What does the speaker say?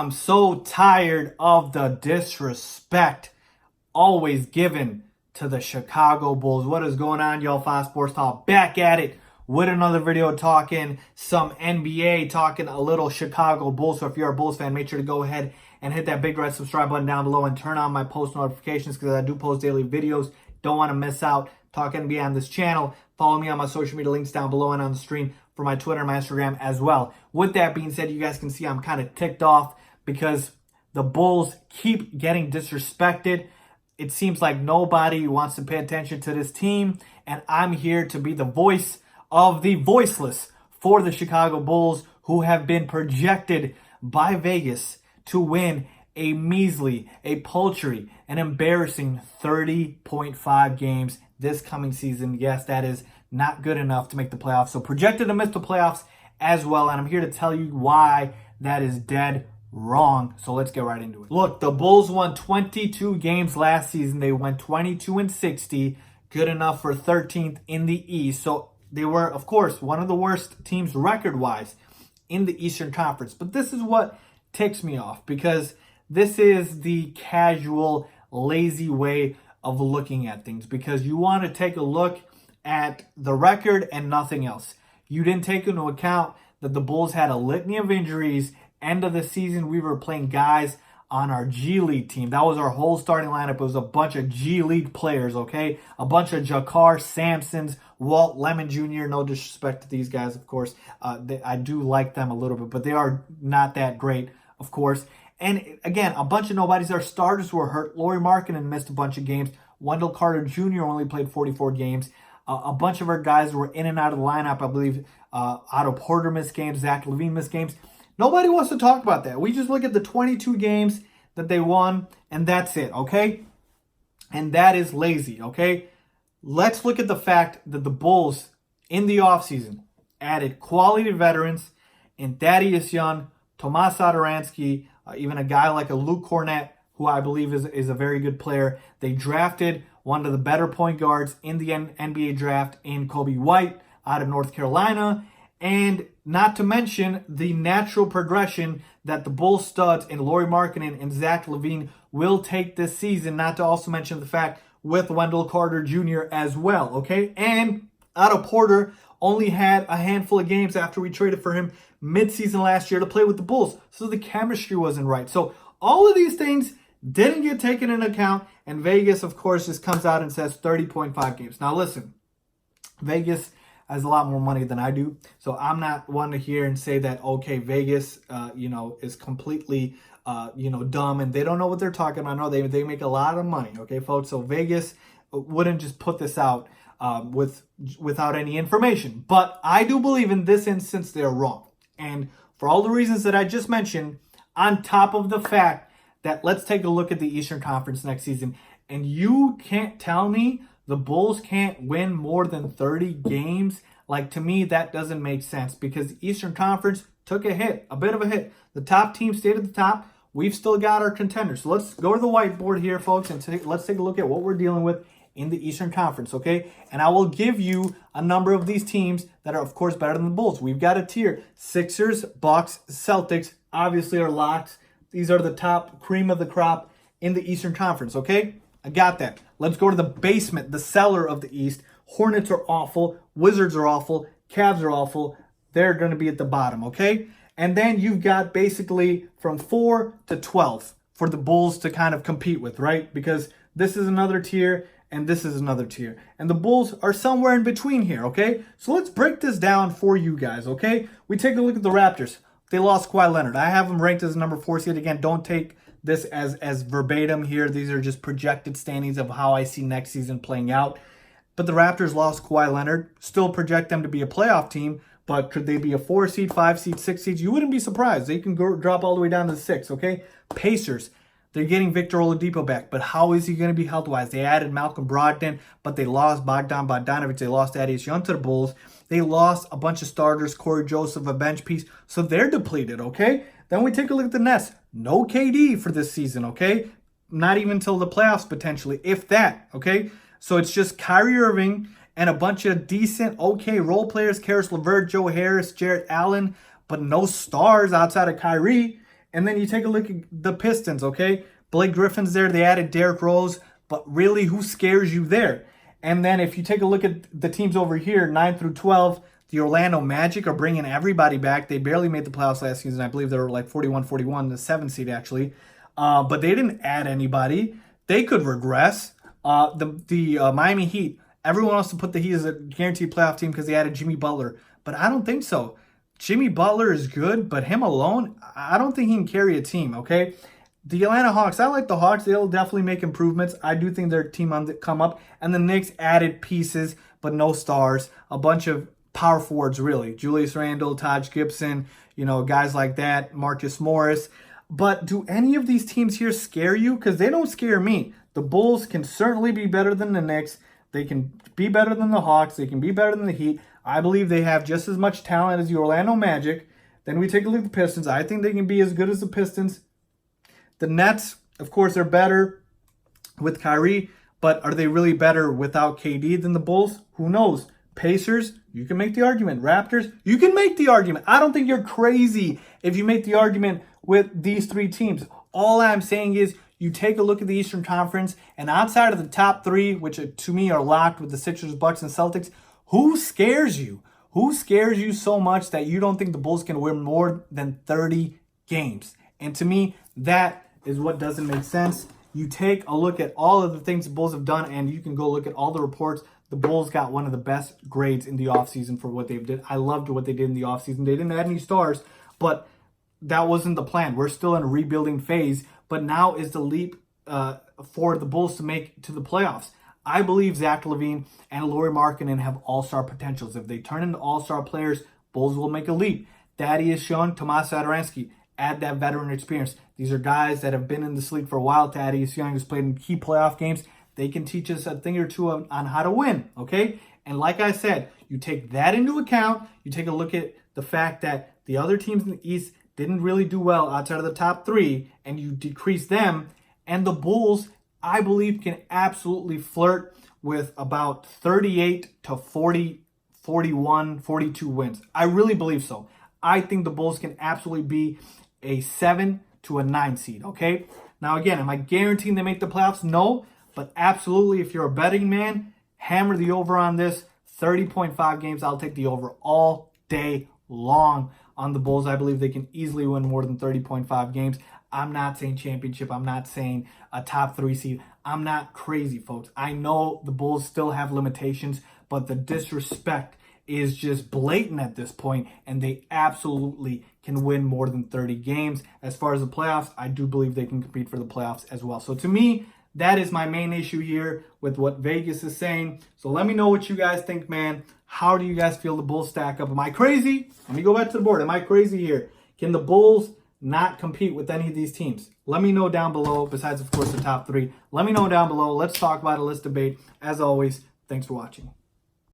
I'm so tired of the disrespect always given to the Chicago Bulls. What is going on, y'all? Fox Sports Talk back at it with another video talking some NBA, talking a little Chicago Bulls. So if you're a Bulls fan, make sure to go ahead and hit that big red subscribe button down below and turn on my post notifications because I do post daily videos. Don't want to miss out. Talk NBA on this channel. Follow me on my social media links down below and on the screen for my Twitter and my Instagram as well. With that being said, you guys can see I'm kind of ticked off because the Bulls keep getting disrespected. It seems like nobody wants to pay attention to this team, and I'm here to be the voice of the voiceless for the Chicago Bulls, who have been projected by Vegas to win a measly, a paltry, an embarrassing 30.5 games this coming season. Yes, that is not good enough to make the playoffs. So projected to miss the playoffs as well, and I'm here to tell you why that is dead wrong. So let's get right into it. Look, the Bulls won 22 games last season. They went 22-60, good enough for 13th in the East. So they were, of course, one of the worst teams record-wise in the Eastern Conference. But this is what ticks me off, because this is the casual, lazy way of looking at things, because you want to take a look at the record and nothing else. You didn't take into account that the Bulls had a litany of injuries. End of the season, we were playing guys on our G League team. That was our whole starting lineup. It was a bunch of G League players, okay? A bunch of Jakar Sampsons, Walt Lemon Jr. No disrespect to these guys, of course. I do like them a little bit, but they are not that great, of course. And again, a bunch of nobodies. Our starters were hurt. Lauri Markkanen missed a bunch of games. Wendell Carter Jr. only played 44 games. A bunch of our guys were in and out of the lineup. I believe Otto Porter missed games. Zach LaVine missed games. Nobody wants to talk about that. We just look at the 22 games that they won, and that's it, okay? And that is lazy, okay? Let's look at the fact that the Bulls, in the offseason, added quality veterans in Thaddeus Young, Tomas Satoransky, even a guy like a Luke Cornett, who I believe is a very good player. They drafted one of the better point guards in the NBA draft in Kobe White out of North Carolina. And not to mention the natural progression that the Bulls studs in Lauri Markkanen and Zach LaVine will take this season. Not to also mention the fact with Wendell Carter Jr. as well, okay? And Otto Porter only had a handful of games after we traded for him midseason last year to play with the Bulls. So the chemistry wasn't right. So all of these things didn't get taken into account. And Vegas, of course, just comes out and says 30.5 games. Now, listen, Vegas has a lot more money than I do. So I'm not one to hear and say that, okay, Vegas, is completely, dumb and they don't know what they're talking about. No, they make a lot of money, okay, folks? So Vegas wouldn't just put this out without any information. But I do believe in this instance they're wrong. And for all the reasons that I just mentioned, on top of the fact that let's take a look at the Eastern Conference next season, and you can't tell me the Bulls can't win more than 30 games. Like, to me, that doesn't make sense, because the Eastern Conference took a hit, a bit of a hit. The top team stayed at the top. We've still got our contenders. So let's go to the whiteboard here, folks, and let's take a look at what we're dealing with in the Eastern Conference, okay? And I will give you a number of these teams that are, of course, better than the Bulls. We've got a tier. Sixers, Bucks, Celtics, obviously are locks. These are the top cream of the crop in the Eastern Conference, okay? I got that. Let's go to the basement, the cellar of the East. Hornets are awful. Wizards are awful. Cavs are awful. They're going to be at the bottom, okay? And then you've got basically from 4 to 12 for the Bulls to kind of compete with, right? Because this is another tier and this is another tier. And the Bulls are somewhere in between here, okay? So let's break this down for you guys, okay? We take a look at the Raptors. They lost Kawhi Leonard. I have them ranked as number 4 seed. Again, don't take this as verbatim here. These are just projected standings of how I see next season playing out. But the Raptors lost Kawhi Leonard. Still project them to be a playoff team. But could they be a 4 seed, 5 seed, 6 seeds? You wouldn't be surprised. They can drop all the way down to 6, okay? Pacers. They're getting Victor Oladipo back, but how is he going to be health-wise? They added Malcolm Brogdon, but they lost Bogdan Bogdanovic. They lost Thaddeus Young to the Bulls. They lost a bunch of starters, Corey Joseph, a bench piece, so they're depleted, okay? Then we take a look at the Nets. No KD for this season, okay? Not even until the playoffs potentially, if that, okay? So it's just Kyrie Irving and a bunch of decent, okay role players, Karis LeVert, Joe Harris, Jarrett Allen, but no stars outside of Kyrie. And then you take a look at the Pistons, okay? Blake Griffin's there. They added Derrick Rose. But really, who scares you there? And then if you take a look at the teams over here, 9 through 12, the Orlando Magic are bringing everybody back. They barely made the playoffs last season. I believe they were like 41-41, the 7th seed actually. But they didn't add anybody. They could regress. The Miami Heat, everyone wants to put the Heat as a guaranteed playoff team because they added Jimmy Butler. But I don't think so. Jimmy Butler is good, but him alone, I don't think he can carry a team, okay? The Atlanta Hawks, I like the Hawks. They'll definitely make improvements. I do think their team on the come up. And the Knicks added pieces, but no stars. A bunch of power forwards, really. Julius Randle, Taj Gibson, guys like that, Marcus Morris. But do any of these teams here scare you? Because they don't scare me. The Bulls can certainly be better than the Knicks. They can be better than the Hawks. They can be better than the Heat. I believe they have just as much talent as the Orlando Magic. Then we take a look at the Pistons. I think they can be as good as the Pistons. The Nets, of course, are better with Kyrie, but are they really better without KD than the Bulls? Who knows? Pacers, you can make the argument. Raptors, you can make the argument. I don't think you're crazy if you make the argument with these three teams. All I'm saying is you take a look at the Eastern Conference, and outside of the top three, which to me are locked with the Sixers, Bucks, and Celtics, who scares you? Who scares you so much that you don't think the Bulls can win more than 30 games? And to me, that is what doesn't make sense. You take a look at all of the things the Bulls have done, and you can go look at all the reports. The Bulls got one of the best grades in the offseason for what they did. I loved what they did in the offseason. They didn't add any stars, but that wasn't the plan. We're still in a rebuilding phase, but now is the leap for the Bulls to make to the playoffs. I believe Zach LaVine and Lauri Markkanen have all-star potentials. If they turn into all-star players, Bulls will make a leap. Thaddeus Young, Tomas Satoransky, add that veteran experience. These are guys that have been in this league for a while. Thaddeus Young has played in key playoff games. They can teach us a thing or two on how to win, okay? And like I said, you take that into account. You take a look at the fact that the other teams in the East didn't really do well outside of the top three, and you decrease them. And the Bulls, I believe, can absolutely flirt with about 38 to 40, 41, 42 wins. I really believe so. I think the Bulls can absolutely be a 7 to a 9 seed, okay? Now, again, am I guaranteeing they make the playoffs? No, but absolutely, if you're a betting man, hammer the over on this. 30.5 games, I'll take the over all day long on the Bulls. I believe they can easily win more than 30.5 games. I'm not saying championship. I'm not saying a top 3 seed. I'm not crazy, folks. I know the Bulls still have limitations, but the disrespect is just blatant at this point, and they absolutely can win more than 30 games. As far as the playoffs, I do believe they can compete for the playoffs as well. So to me, that is my main issue here with what Vegas is saying. So let me know what you guys think, man. How do you guys feel the Bulls stack up? Am I crazy? Let me go back to the board. Am I crazy here? Can the Bulls not compete with any of these teams? Let me know down below, besides, of course, the top 3. Let me know down below. Let's talk about it. Let's debate. As always, thanks for watching.